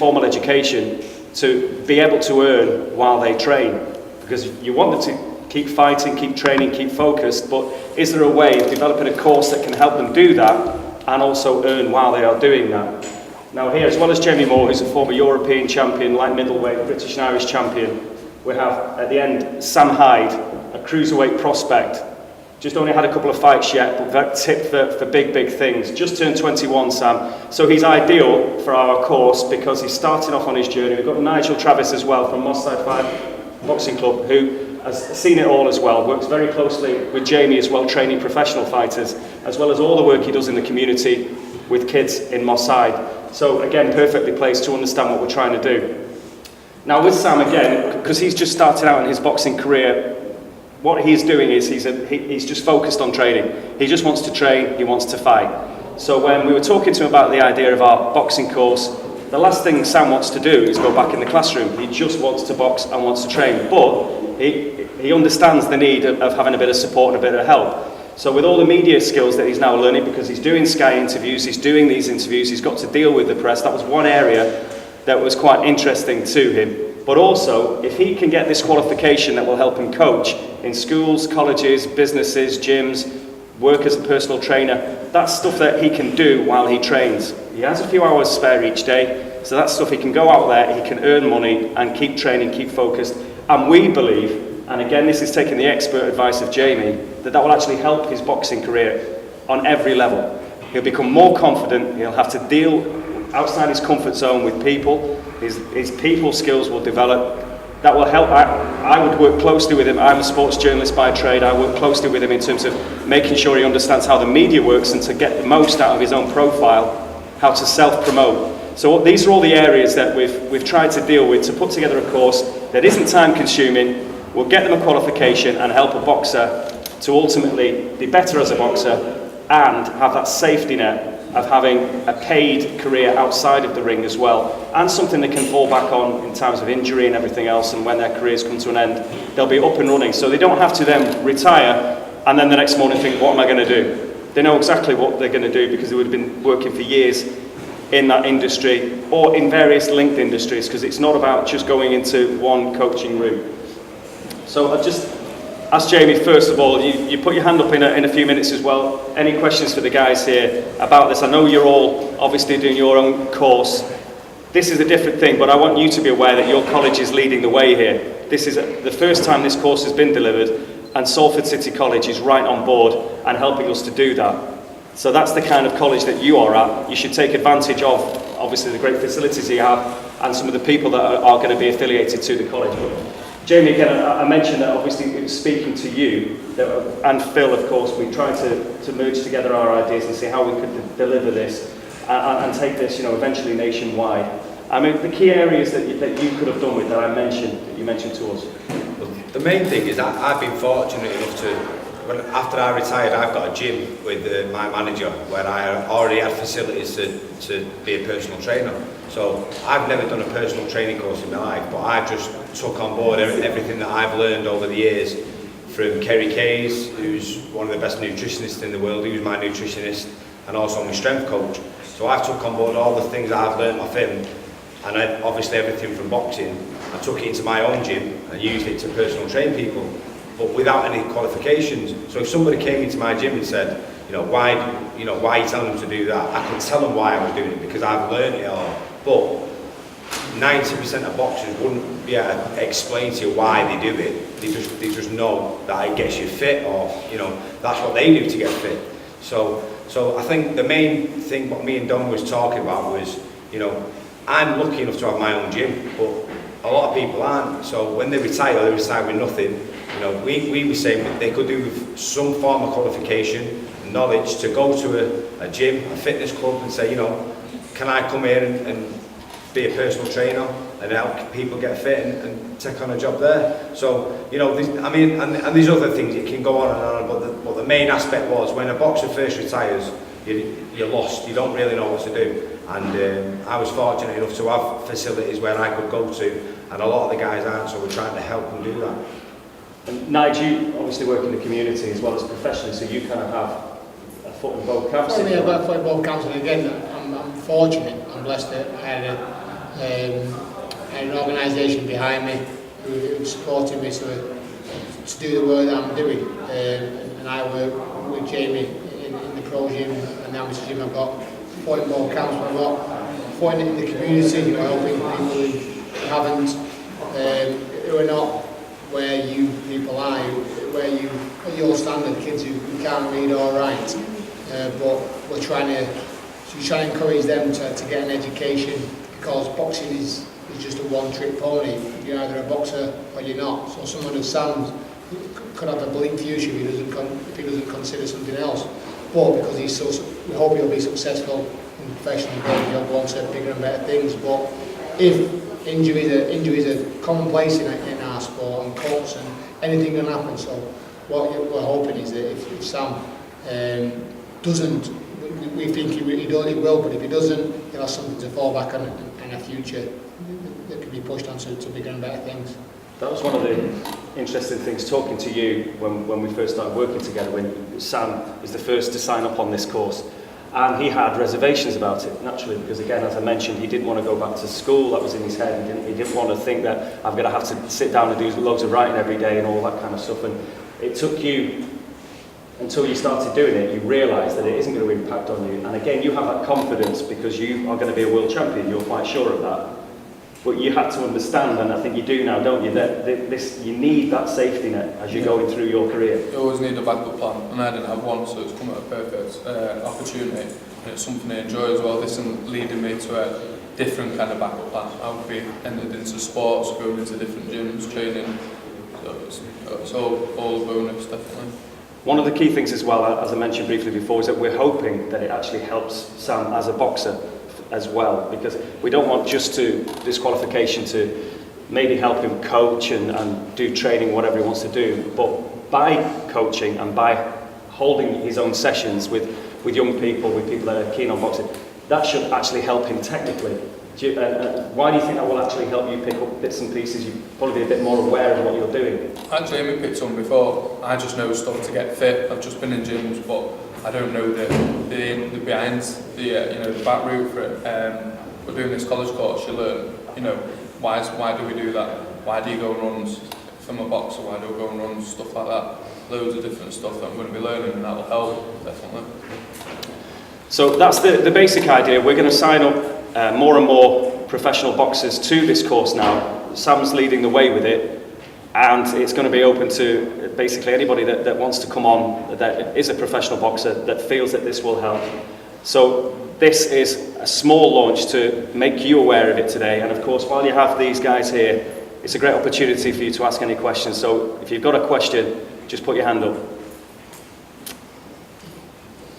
formal education to be able to earn while they train, because you want them to keep fighting, keep training, keep focused, but is there a way of developing a course that can help them do that and also earn while they are doing that? Now here, as well as Jamie Moore, who's a former European champion, light middleweight, British and Irish champion, we have at the end Sam Hyde, a cruiserweight prospect. Just only had a couple of fights yet, but that tipped for big, big things. Just turned 21, Sam. So he's ideal for our course because he's starting off on his journey. We've got Nigel Travis as well from Moss Side 5 Boxing Club, who has seen it all as well, works very closely with Jamie as well, training professional fighters, as well as all the work he does in the community with kids in Moss Side. So again, perfectly placed to understand what we're trying to do. Now with Sam again, because he's just started out in his boxing career, what he's doing is he's just focused on training. He just wants to train, he wants to fight. So when we were talking to him about the idea of our boxing course, the last thing Sam wants to do is go back in the classroom. He just wants to box and wants to train, but he understands the need of having a bit of support and a bit of help. So with all the media skills that he's now learning, because he's doing Sky interviews, he's doing these interviews, he's got to deal with the press. That was one area that was quite interesting to him. But also, if he can get this qualification that will help him coach in schools, colleges, businesses, gyms, work as a personal trainer, that's stuff that he can do while he trains. He has a few hours spare each day, so that's stuff he can go out there, he can earn money and keep training, keep focused. And we believe, and again this is taking the expert advice of Jamie, that will actually help his boxing career on every level. He'll become more confident, he'll have to deal outside his comfort zone with people, his people skills will develop. That will help. I would work closely with him. I'm a sports journalist by trade. I work closely with him in terms of making sure he understands how the media works and to get the most out of his own profile, how to self-promote. So these are all the areas that we've tried to deal with to put together a course that isn't time consuming, will get them a qualification and help a boxer to ultimately be better as a boxer and have that safety net of having a paid career outside of the ring as well, and something they can fall back on in times of injury and everything else, and when their careers come to an end, they'll be up and running. So they don't have to then retire and then the next morning think, what am I going to do? They know exactly what they're going to do because they would have been working for years in that industry or in various linked industries, because it's not about just going into one coaching room. So I've just ask Jamie, first of all, you put your hand up in a few minutes as well. Any questions for the guys here about this? I know you're all obviously doing your own course. This is a different thing, but I want you to be aware that your college is leading the way here. This is the first time this course has been delivered, and Salford City College is right on board and helping us to do that. So that's the kind of college that you are at. You should take advantage of, obviously, the great facilities you have and some of the people that are going to be affiliated to the college. But Jamie, again, I mentioned that obviously speaking to you, and Phil, of course, we tried to merge together our ideas and see how we could deliver this and take this, eventually nationwide. I mean, the key areas that you could have done with that you mentioned to us. Well, the main thing is that I've been fortunate enough to, after I retired, I've got a gym with my manager where I already had facilities to be a personal trainer. So I've never done a personal training course in my life, but I just took on board everything that I've learned over the years from Kerry Kays, who's one of the best nutritionists in the world. He was my nutritionist and also my strength coach. So I took on board all the things that I've learned off him, and obviously everything from boxing. I took it into my own gym and used it to personal train people, but without any qualifications. So if somebody came into my gym and said, why are you telling them to do that? I could tell them why I was doing it because I've learned it all. But 90% of boxers wouldn't be able to explain to you why they do it. They just know that it gets you fit, or that's what they do to get fit. So I think the main thing what me and Don was talking about was, I'm lucky enough to have my own gym, but a lot of people aren't. So when they retire with nothing. We were saying they could do with some form of qualification, knowledge, to go to a gym, a fitness club, and say, can I come here and be a personal trainer and help people get fit and take on a job there? So, and there's other things, it can go on and on, but the main aspect was when a boxer first retires, you're lost, you don't really know what to do. And I was fortunate enough to have facilities where I could go to, and a lot of the guys aren't, so we're trying to help them do that. And Nigel, you obviously work in the community as well as professionally, so you kind of have a foot in both camps. Well, yeah, I've got a foot in both camps, and again, I'm fortunate, I'm blessed that I had and an organisation behind me who's supporting me to do the work that I'm doing. And I work with Jamie in the pro gym and the amateur gym. I've got 40 more camps, but I've got 40 in the community, helping people who haven't, who are not where you people are, where you, at your standard, kids who can't read or write. But we're trying to encourage them to get an education, because boxing is just a one-trick pony. You're either a boxer or you're not. So someone who Sam could have a bleak future if he doesn't consider something else. But because we hope he'll be successful in the professional game, he'll go on to bigger and better things. But if injuries are commonplace in our sport, and cuts and anything can happen. So what we're hoping is that if Sam doesn't, we think he will, but if he doesn't, he'll have something to fall back on in a future that can be pushed on to bigger and better things. That was one of the interesting things talking to you when we first started working together, when Sam is the first to sign up on this course. And he had reservations about it, naturally, because again, as I mentioned, he didn't want to go back to school. That was in his head. He didn't want to think that I'm going to have to sit down and do loads of writing every day and all that kind of stuff. And it took you, until you started doing it, you realised that it isn't going to impact on you. And again, you have that confidence because you are going to be a world champion. You're quite sure of that. But you had to understand, and I think you do now, don't you, that you need that safety net as you're going through your career. You always need a backup plan, and I didn't have one, so it's come at a perfect opportunity. And it's something I enjoy as well. This is leading me to a different kind of backup plan. I would be entered into sports, going into different gyms, training. So it's all a bonus, definitely. One of the key things as well, as I mentioned briefly before, is that we're hoping that it actually helps Sam as a boxer as well, because we don't want just this qualification to maybe help him coach and do training, whatever he wants to do, but by coaching and by holding his own sessions with young people, with people that are keen on boxing, that should actually help him technically. Why do you think that will actually help you pick up bits and pieces? You'll probably be a bit more aware of what you're doing. Actually, Amy picked some before. I just know stuff to get fit. I've just been in gyms, but I don't know the behind, the back route for it. We're doing this college course, you learn, why do we do that? Why do you go and run? If I'm a boxer, why do I go and run? Stuff like that. Loads of different stuff that I'm going to be learning, and that will help, definitely. So that's the basic idea. We're going to sign up more and more professional boxers to this course now. Sam's leading the way with it. And it's going to be open to basically anybody that wants to come on, that is a professional boxer, that feels that this will help. So this is a small launch to make you aware of it today. And of course, while you have these guys here, it's a great opportunity for you to ask any questions. So if you've got a question, just put your hand up.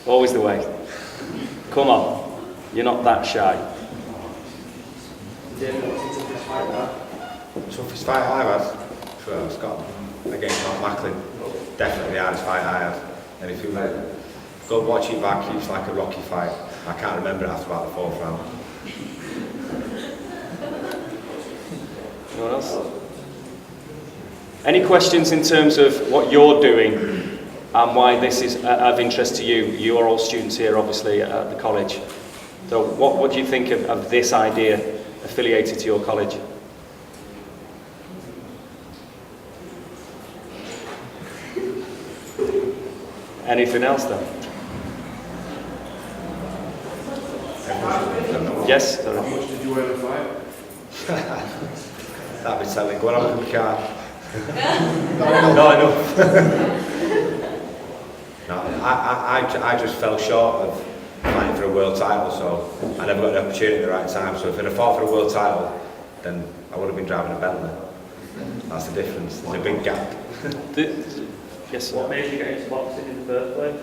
Always the way. Come on, you're not that shy. Toughest fight I've had? Well, Scott against Mark Macklin, definitely the hardest fight I had. And if you go watch it back, it's like a Rocky fight. I can't remember it after about the fourth round. Anyone else? Any questions in terms of what you're doing and why this is of interest to you? You are all students here, obviously, at the college. So what do you think of this idea affiliated to your college? Anything else then? Yes? Sorry. How much did you weigh in the fight? That'd be telling. Go on, look at the card. Not enough. No, I just fell short of fighting for a world title, so I never got the opportunity at the right time. So if I'd have fought for a world title, then I would have been driving a Bentley. That's the difference. There's a big gap. Yes, sir. What made you get into boxing in the first place?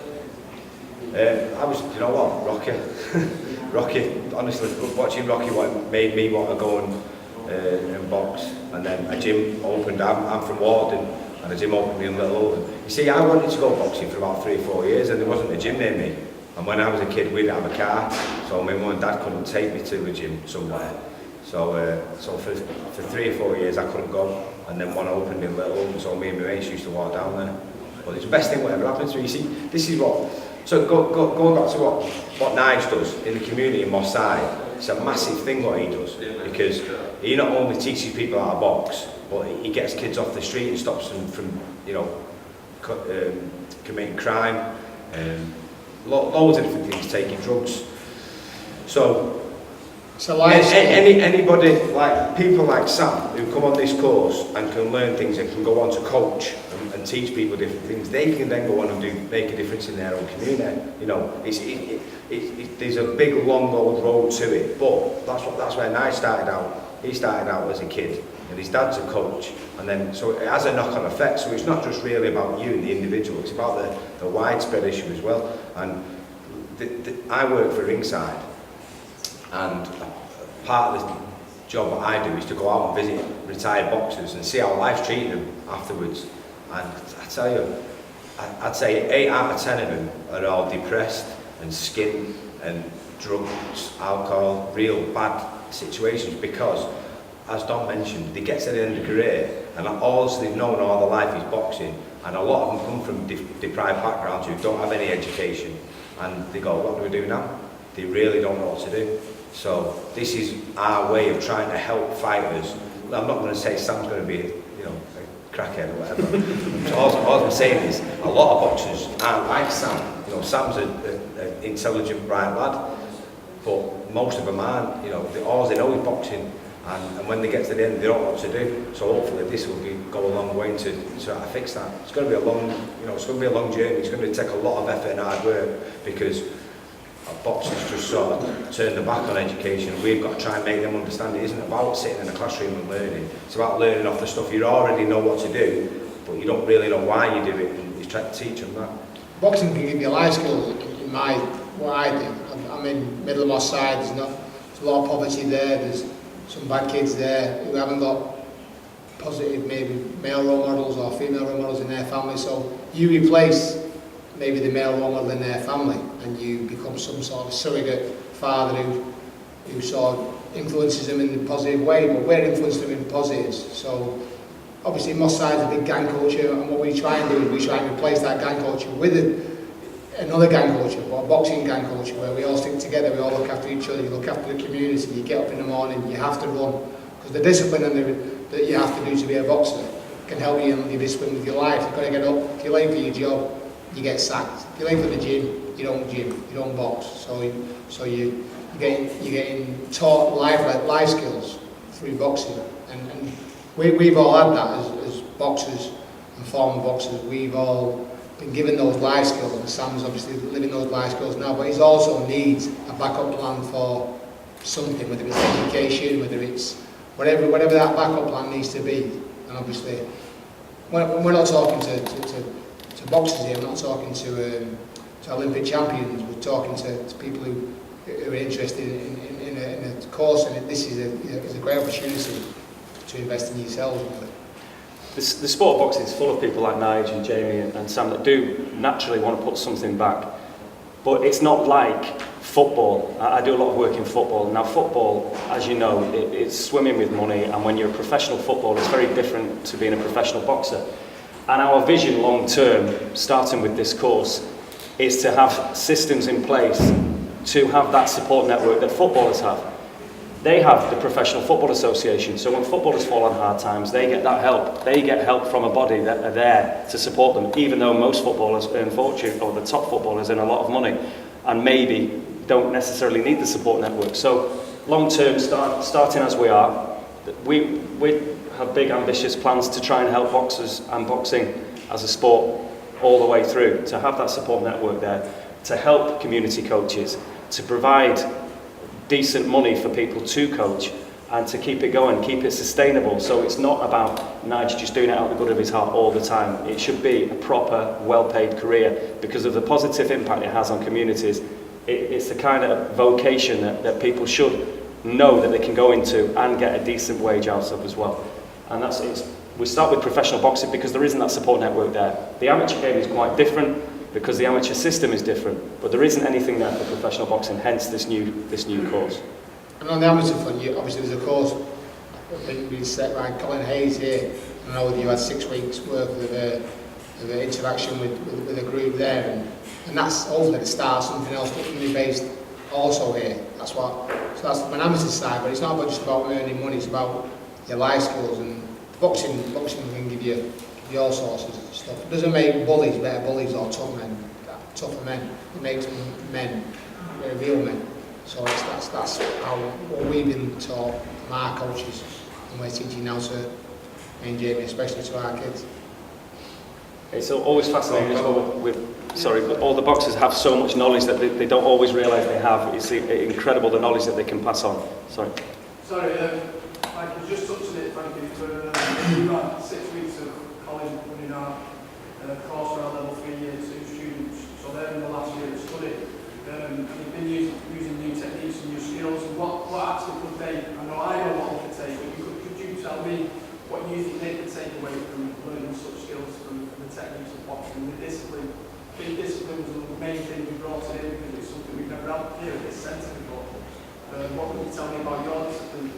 I was, you know what, Rocky. Rocky, honestly, watching Rocky what made me want to go and box. And then a gym opened. I'm from Warden, and a gym opened me in Little Oldham. You see, I wanted to go boxing for about 3 or 4 years, and there wasn't a gym near me. And when I was a kid, we didn't have a car, so my mum and dad couldn't take me to a gym somewhere. So for 3 or 4 years, I couldn't go. And then one opened in Little Oldham, so me and my mates used to walk down there. But it's the best thing whatever happened to me. You see, this is what. So going back to what Nige does in the community in Moss Side, it's a massive thing what he does, because he not only teaches people how to box, but he gets kids off the street and stops them from, you know, committing crime, loads of different things, taking drugs. So anybody, like people like Sam, who come on this course and can learn things and can go on to coach and teach people different things, they can then go on and make a difference in their own community. You know, there's a big, long, old road to it, but that's where Nige started out. He started out as a kid, and his dad's a coach, and then so it has a knock-on effect. So it's not just really about you and the individual; it's about the widespread issue as well. And I work for Ringside, and part of the job that I do is to go out and visit retired boxers and see how life's treating them afterwards. And I tell you, I'd say 8 out of 10 of them are all depressed and skinned and drugs, alcohol, real bad situations, because, as Don mentioned, they get to the end of the career and all they've known all their life is boxing, and a lot of them come from deprived backgrounds who don't have any education, and they go, what do we do now? They really don't know what to do. So this is our way of trying to help fighters. I'm not going to say Sam's going to be, you know, a crackhead or whatever. all I'm saying is a lot of boxers aren't like Sam. You know, Sam's an intelligent, bright lad, but most of them aren't. You know, all they know is boxing, and when they get to the end, they don't know what to do. So hopefully this will go a long way to try to fix that. It's going to be a long, you know, it's going to be a long journey. It's going to take a lot of effort and hard work, because boxers just sort of turn their back on education. We've got to try and make them understand it isn't about sitting in a classroom and learning. It's about learning off the stuff you already know what to do, but you don't really know why you do it, and you try to teach them that. Boxing can give you life skills. In what I do, I'm in middle of my side. There's a lot of poverty there. There's some bad kids there who haven't got positive, maybe male role models or female role models in their family. So you replace maybe the male role model in their family, and you become some sort of surrogate father who sort of influences them in a positive way, but we're influencing them in positives. So obviously Moss Side's a big gang culture, and what we try and do is we try and replace that gang culture with another gang culture, but a boxing gang culture, where we all stick together, we all look after each other, you look after the community, you get up in the morning, you have to run, because the discipline that you have to do to be a boxer can help you in your discipline with your life. You've got to get up, if you're late for your job, you get sacked. If you're late for the gym, you don't box. So you're getting taught life skills through boxing, and we've all had that as boxers and former boxers. We've all been given those life skills, and Sam's obviously living those life skills now, but he also needs a backup plan for something, whether it's education, whether it's whatever that backup plan needs to be. And obviously, we're not talking to boxers here, we're not talking to Olympic champions, we're talking to people who are interested in a course, and this is a great opportunity to invest in yourselves. The sport of boxing is full of people like Nige and Jamie and Sam that do naturally want to put something back, but it's not like football. I do a lot of work in football. Now football, as you know, it's swimming with money, and when you're a professional footballer, it's very different to being a professional boxer. And our vision long term, starting with this course, is to have systems in place to have that support network that footballers have. They have the Professional Football Association, so when footballers fall on hard times, they get that help. They get help from a body that are there to support them, even though most footballers earn fortune, or the top footballers earn a lot of money, and maybe don't necessarily need the support network. So long term, starting as we are, we have big ambitious plans to try and help boxers and boxing as a sport all the way through, to have that support network there, to help community coaches, to provide decent money for people to coach, and to keep it going, keep it sustainable. So it's not about Nige just doing it out of the good of his heart all the time. It should be a proper, well-paid career, because of the positive impact it has on communities. It's the kind of vocation that people should know that they can go into and get a decent wage out of as well. And we start with professional boxing because there isn't that support network there. The amateur game is quite different because the amateur system is different, but there isn't anything there for professional boxing, hence this new course. And on the amateur front, obviously there's a course being set by Colin Hayes here. I know that you had 6 weeks worth of interaction with a group there, and that's hopefully the start, something else, community based also here. That's that's my amateur side, but it's not just about earning money, it's about your life skills, and boxing can give you all sorts of stuff. It doesn't make bullies better bullies or tougher men. It makes men, real men. So that's how what we've been taught from our coaches, and we're teaching now to me and Jamie, especially to our kids. It's always fascinating as well but all the boxers have so much knowledge that they don't always realise they have. It's incredible the knowledge that they can pass on. Sorry. Sorry, I could just touch on it, thank you, for we've had 6 weeks of college running our course for our level 3 year 2 students, so they're in the last year of study. You've been using new techniques and new skills, and what actually could they, I know what they could take, but could you tell me what you think they could take away from learning such skills from the techniques of boxing, the discipline? I think discipline was the main thing we brought it in because it's something we've never had here at this centre before. What can you tell me about your discipline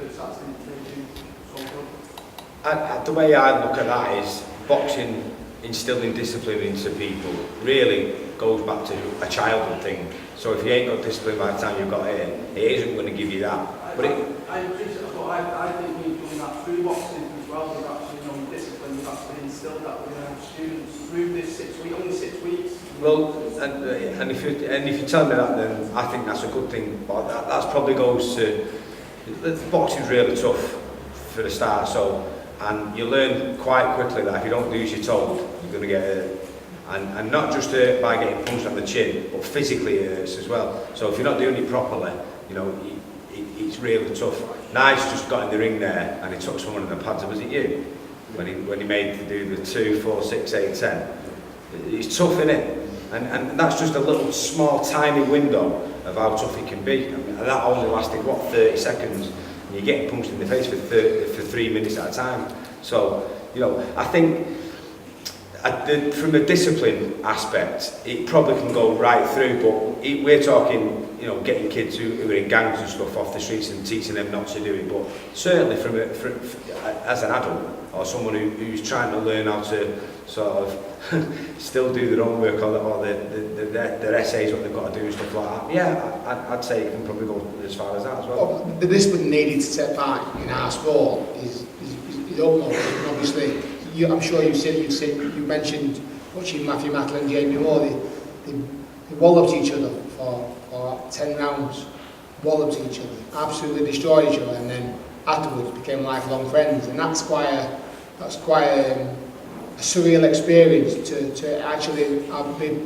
that's actually making so good? The way I look at that is boxing instilling discipline into people really goes back to a childhood thing. So if you ain't got discipline by the time you've got here, it isn't going to give you that. I think we've done that through boxing as well. We've actually known discipline, we've actually instilled that with our students through this 6 weeks, only 6 weeks. Well, and if you tell me that, then I think that's a good thing. But that probably goes to boxing's really tough for the start. So, and you learn quite quickly that if you don't do as you're told, you're going to get hurt. And not just hurt by getting punched on the chin, but physically it hurts as well. So if you're not doing it properly, you know, it's really tough. Nice just got in the ring there and he took someone in the pads. Was it you? When he made to do the 2, 4, 6, 8, 10. It's tough, isn't it? And that's just a little small tiny window of how tough it can be. And that only lasted, 30 seconds? And you're getting punched in the face for 3 minutes at a time. So, you know, I think from a discipline aspect, it probably can go right through, but we're talking, you know, getting kids who are in gangs and stuff off the streets and teaching them not to do it. But certainly as an adult or someone who's trying to learn how to sort of still do their own work or their essays, what they've got to do and stuff like that. Yeah, I'd say it can probably go as far as that as well. The discipline needed to take part in our sport is utmost. And obviously, I'm sure you mentioned watching Matthew Mattle and Jamie Moore. They walloped each other for 10 rounds. Walloped each other, absolutely destroyed each other, and then afterwards became lifelong friends. And that's quite a surreal experience to actually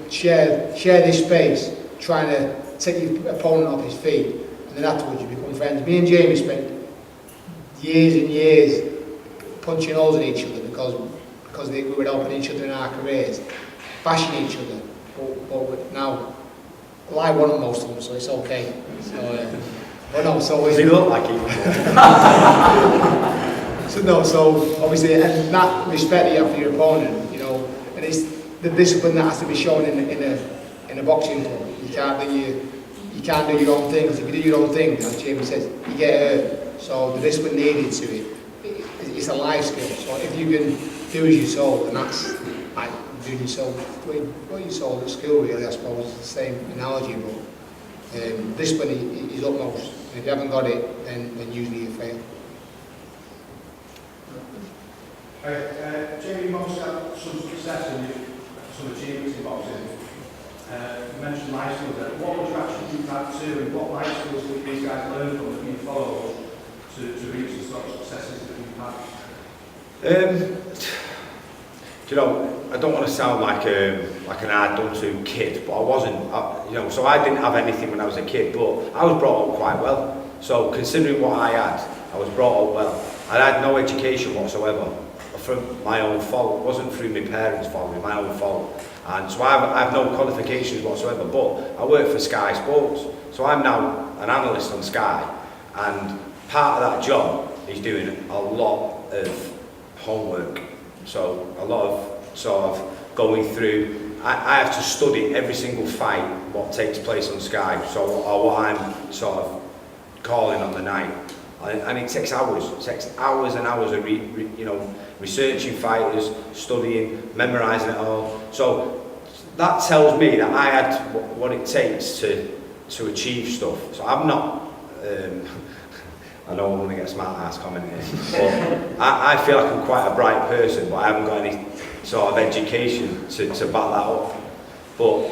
share this space, trying to take your opponent off his feet, and then afterwards you become friends. Me and Jamie spent years and years punching holes in each other because we were helping each other in our careers, bashing each other. But now, well, I won most of them, so it's okay. So, Does he look like he? So obviously, and that respect you have for your opponent, you know, and it's the discipline that has to be shown in a boxing club. You can't do your own thing, because if you do your own thing, as Jamie says, you get hurt. So the discipline needed to it, it's a life skill. So if you can do as you're told, and that's like doing yourself, what you're told at school, really, I suppose, it's the same analogy, but discipline is utmost. And if you haven't got it, then usually you fail. Jamie, you've obviously had some success and some achievements in boxing. You mentioned life skills there. What would you actually do that to, and what life skills did these guys learn from that you follow to reach the sort of successes that you've had? Do you know, I don't want to sound like an hard done to kid, but I wasn't, you know, so I didn't have anything when I was a kid, but I was brought up quite well. So considering what I had, I was brought up well. I had no education whatsoever. From my own fault. It wasn't through my parents' fault, it was my own fault. And so I have no qualifications whatsoever, but I work for Sky Sports. So I'm now an analyst on Sky, and part of that job is doing a lot of homework. So a lot of sort of going through, I have to study every single fight, what takes place on Sky, so or what I'm sort of calling on the night. And it takes hours. It takes hours and hours of researching fighters, studying, memorising it all. So that tells me that I had what it takes to to achieve stuff. So I'm not, I know I'm going to get a smart ass comment here, but I feel like I'm quite a bright person, but I haven't got any sort of education to back that up. But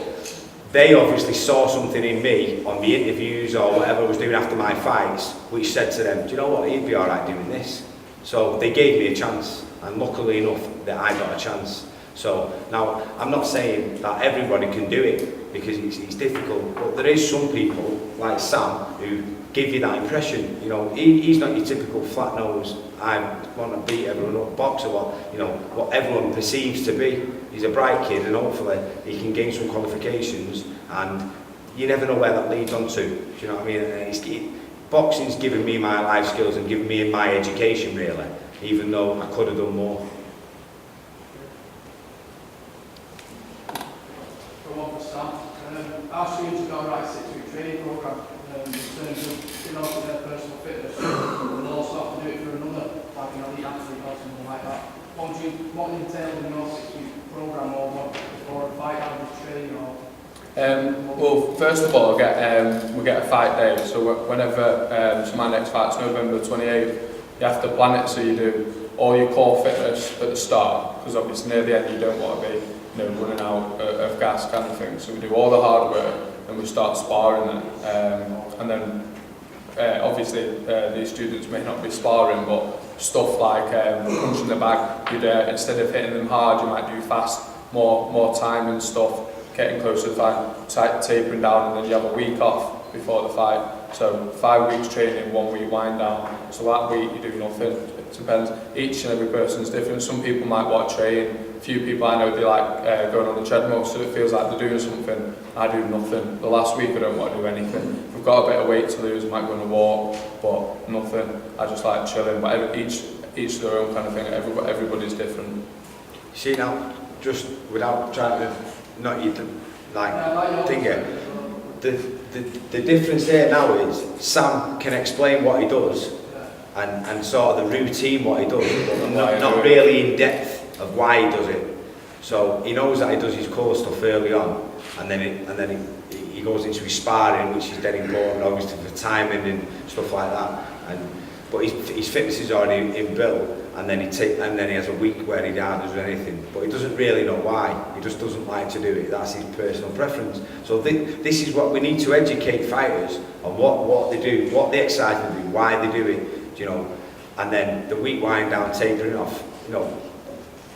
they obviously saw something in me on the interviews or whatever I was doing after my fights, which said to them, do you know what, he'd be alright doing this. So they gave me a chance, and luckily enough that I got a chance. So now, I'm not saying that everybody can do it, because it's difficult, but there is some people, like Sam, who give you that impression. You know, he's not your typical flat-nosed, I want to beat everyone up boxer, what everyone perceives to be. He's a bright kid, and hopefully he can gain some qualifications, and you never know where that leads on to. Do you know what I mean? Boxing's given me my life skills and given me my education, really, even though I could have done more. Our students have got a right 6-week training programme in terms of developing their personal fitness, and they'll also have to do it for another, like an elite athlete or something like that. What entails in your 6-week programme, or what before a fight, how do you train, or? Well, first of all, we get a fight day. So whenever, so my next fight's November 28th, you have to plan it so you do all your core fitness at the start, because obviously near the end you don't want to be running out of gas kind of thing. So we do all the hard work and we start sparring it. And then obviously these students may not be sparring, but stuff like punching the bag, instead of hitting them hard, you might do fast, more time and stuff, getting closer to the fight, tapering down, and then you have a week off before the fight. So 5 weeks training, 1 week wind down. So that week you do nothing. It depends. Each and every person's different. Some people might want to train. A few people I know, they like going on the treadmill, so it feels like they're doing something. I do nothing. The last week I don't want to do anything. If I've got a bit of weight to lose, I might go on a walk, but nothing. I just like chilling. But each their own kind of thing. Everybody's different. See now, just without trying to not you like think it. The difference there now is Sam can explain what he does and sort of the routine what he does, but not really in depth of why he does it. So he knows that he does his core stuff early on, and then he goes into his sparring, which is dead important, obviously for timing and stuff like that. But his fitness is already inbuilt, and then he has a week where he hardly does anything. But he doesn't really know why. He just doesn't like to do it. That's his personal preference. So this is what we need to educate fighters on what they do, what they excite them to do, why they do it. You know, and then the week wind down, tapering off. You know,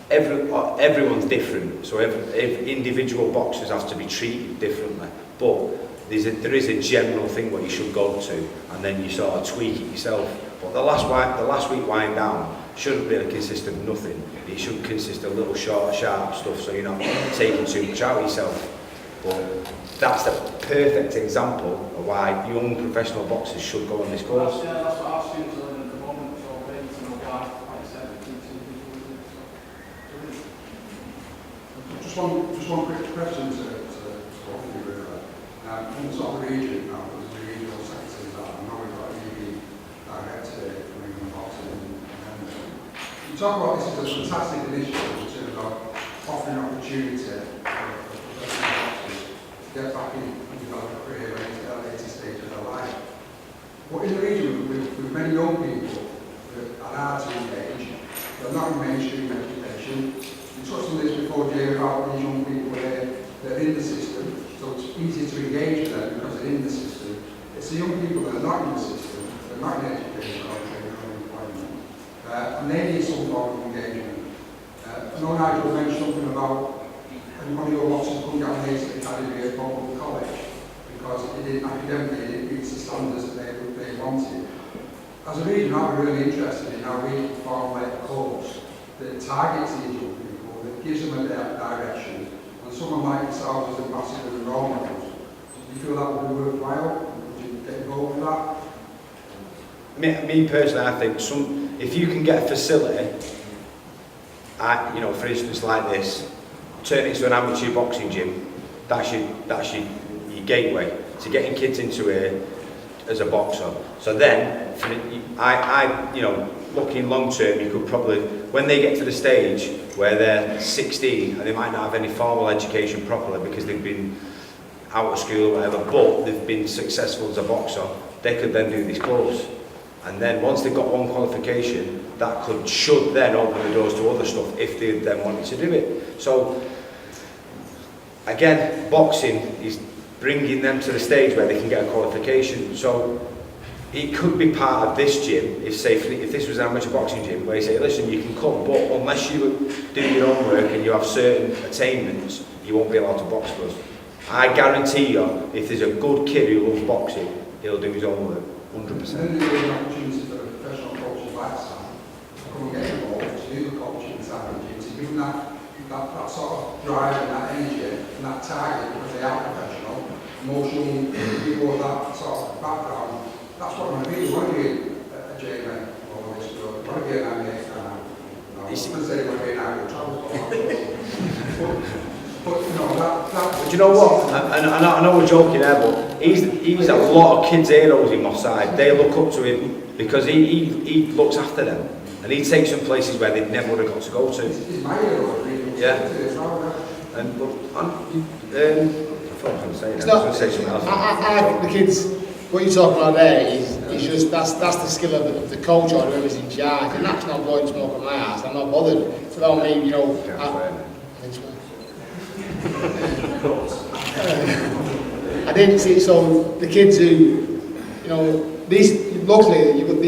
everyone's different. So every individual boxers have to be treated differently. But there is a general thing what you should go to, and then you sort of tweak it yourself. But the last week wind down shouldn't really consist of nothing. It should consist of little short, sharp stuff, so you're not taking too much out of yourself. But that's the perfect example of why young professional boxers should go on this course. That's what our students are learning at the moment, so they need to know why, like I said, Just one quick question to both of you really. From the sort of region now, there's the regional sectors that I know we've got a ED director from England Boxing. You talk about this as a fantastic initiative in terms of offering opportunity for professional boxers to get back in and develop a career at a later stage of their life. But in the region, with many young people that are hard to engage, they're not in mainstream education. You touched on this before, Jay, about these young people where they're in the system, so it's easy to engage with them because they're in the system. It's the young people that are not in the system, they're not in education or training or employment, and they need some form of engagement. I know Nigel mentioned something about one of your boxers couldn't get an ACE academy at local college because academically it didn't reach the standards that they wanted. As a region, I'm really interested in how we can formulate a course that targets these young people, that gives them a direction, and someone like yourself as ambassador and role models. Do you feel that would be worthwhile? Would you get involved with that? Me personally, I think if you can get a facility, for instance like this, turn it into an amateur boxing gym, that's your gateway to getting kids into it as a boxer. So then, looking long term, you could probably, when they get to the stage where they're 16 and they might not have any formal education properly because they've been out of school or whatever, but they've been successful as a boxer, they could then do this course. And then once they've got one qualification, that should then open the doors to other stuff if they then wanted to do it. So, again, boxing is bringing them to the stage where they can get a qualification. So, it could be part of this gym, if this was an amateur boxing gym, where you say, listen, you can come, but unless you do your own work and you have certain attainments, you won't be allowed to box for us. I guarantee you, if there's a good kid who loves boxing, he'll do his own work, 100%. And then there's an opportunity for a professional coaches like Sam to come and get involved, to do the coaching side of the gym, to give them that sort of drive and that energy and that target, because they are professional. Most young people with that sort of background, that's what I want to be. You want to be a J-man or this, you want to be an MMA fan. I was going to say you want to be an Irish travel. But you know, But you know what? I know we're joking there, but he's a lot of kids' heroes in Moss Side. They look up to him because he looks after them, and he takes them places where they never would have got to go to. he's my hero. Yeah. And I thought I was going to say that. It's I was not, going to say something else. I think the kids, what you're talking about there is just, that's the skill of the coach or whoever's in charge, and that's not blowing smoke on my ass. I'm not bothered. It's about me, you know. I didn't see, so the kids who, you know, luckily you've got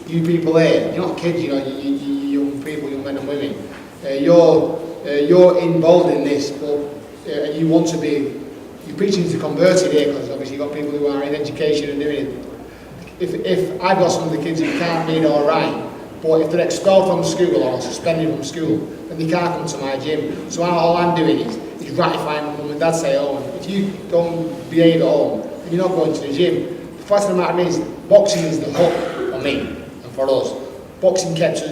you people here, you're not kids, you know, you young people, young men and women. You're involved in this, but you want to be, you're preaching to converted here, because obviously you've got people who are in education and doing it. If I've got some of the kids who can't read or write, but if they're expelled from school or suspended from school, then they can't come to my gym. So all I'm doing is ratifying what mum and dad say at home. If you don't behave at home, then you're not going to the gym. The fact of the matter is, boxing is the hook for me and for us. Boxing kept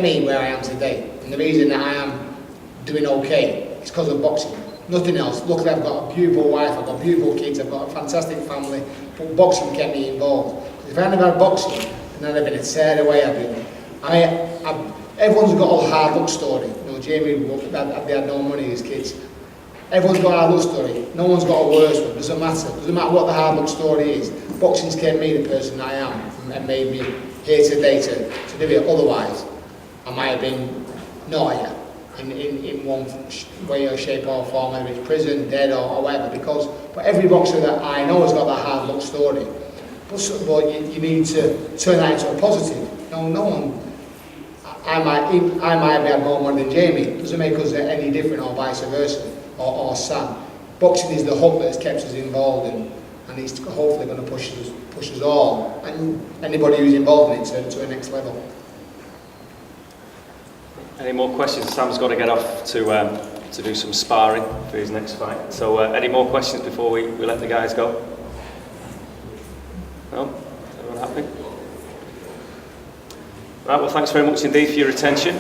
me where I am today, and the reason that I am doing okay is because of boxing. Nothing else. Luckily, I've got a beautiful wife, I've got beautiful kids, I've got a fantastic family, but boxing kept me involved. If I hadn't had boxing, then I'd have been a tear away. Everyone's got a hard luck story. You know, Jamie, they had no money as kids. Everyone's got a hard luck story. No one's got a worse one. Doesn't matter. Doesn't matter what the hard luck story is. Boxing's kept me the person I am and made me here today to do it. Otherwise, I might have been not here in one way or shape or form, whether it's prison, dead or whatever. But every boxer that I know has got that hard luck story. But you need to turn that into a positive. No one. I might have had more money than Jamie. It doesn't make us any different, or vice versa, or Sam. Boxing is the hook that's kept us involved, and it's hopefully going to push us all, and anybody who's involved in it to the next level. Any more questions? Sam's got to get off to do some sparring for his next fight. So any more questions before we let the guys go? No? Is everyone happy? Right, well, thanks very much indeed for your attention.